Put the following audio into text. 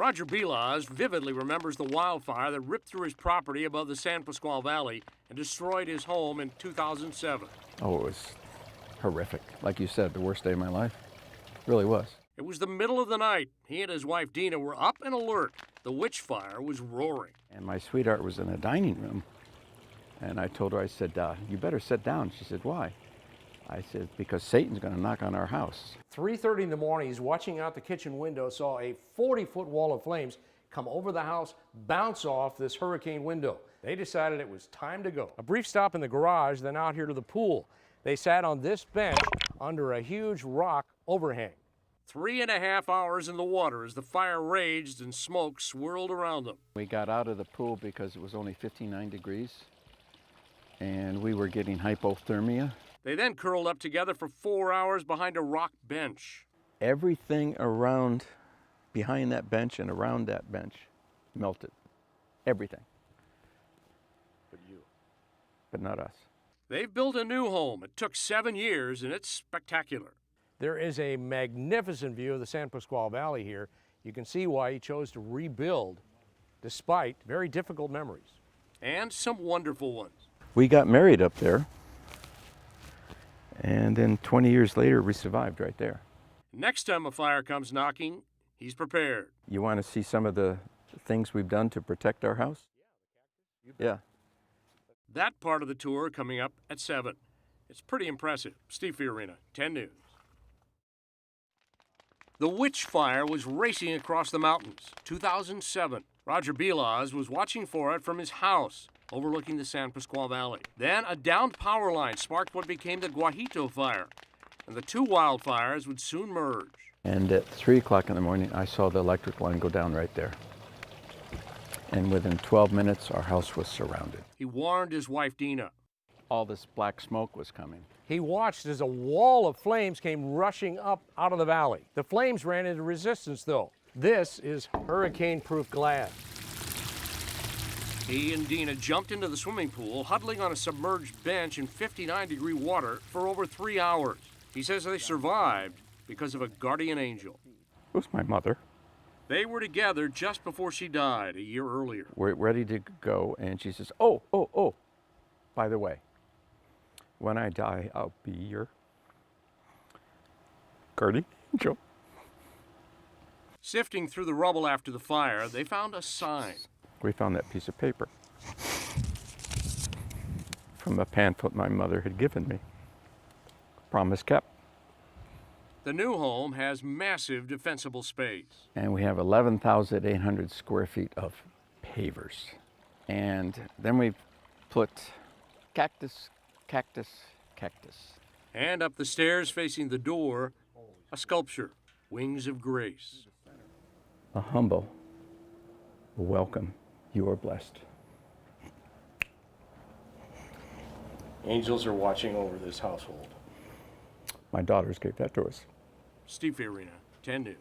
Roger Bilas vividly remembers the wildfire that ripped through his property above the San Pasqual Valley and destroyed his home in 2007. Oh, it was horrific. Like you said, the worst day of my life. It really was. It was the middle of the night. He and his wife Dina were up and alert. The witch fire was roaring. And my sweetheart was in the dining room. And I told her, I said, you better sit down. She said, why? I said, because Satan's going to knock on our house. 3:30 in the morning, he's watching out the kitchen window, saw a 40-foot wall of flames come over the house, bounce off this hurricane window. They decided it was time to go. A brief stop in the garage, then out here to the pool. They sat on this bench under a huge rock overhang. 3.5 hours in the water as the fire raged and smoke swirled around them. We got out of the pool because it was only 59 degrees, and we were getting hypothermia. They then curled up together for 4 hours behind a rock bench. Everything around, behind that bench and around that bench melted. Everything. But you. But not us. They've built a new home. It took 7 years, and it's spectacular. There is a magnificent view of the San Pasqual Valley here. You can see why he chose to rebuild despite very difficult memories. And some wonderful ones. We got married up there, and then 20 years later, we survived right there. Next time a fire comes knocking, he's prepared. You want to see some of the things we've done to protect our house? Yeah. That part of the tour coming up at 7. It's pretty impressive. Steve Fiorina, 10 News. The witch fire was racing across the mountains. 2007. Roger Bilas was watching for it from his house overlooking the San Pasqual Valley. Then a downed power line sparked what became the Guajito fire, and the two wildfires would soon merge. And at 3 o'clock in the morning, I saw the electric line go down right there. And within 12 minutes, our house was surrounded. He warned his wife, Dina. All this black smoke was coming. He watched as a wall of flames came rushing up out of the valley. The flames ran into resistance, though. This is hurricane-proof glass. He and Dina jumped into the swimming pool, huddling on a submerged bench in 59-degree water for over 3 hours. He says they survived because of a guardian angel. It was my mother. They were together just before she died a year earlier. We're ready to go, and she says, oh, by the way, when I die, I'll be your guardian angel. Sifting through the rubble after the fire, they found a sign. We found that piece of paper from a pamphlet my mother had given me. Promise kept. The new home has massive defensible space. And we have 11,800 square feet of pavers. And then we put cactus, cactus, cactus. And up the stairs facing the door, a sculpture, Wings of Grace. A humble welcome. You are blessed. Angels are watching over this household. My daughters gave that to us. Steve Fiorina, 10 News.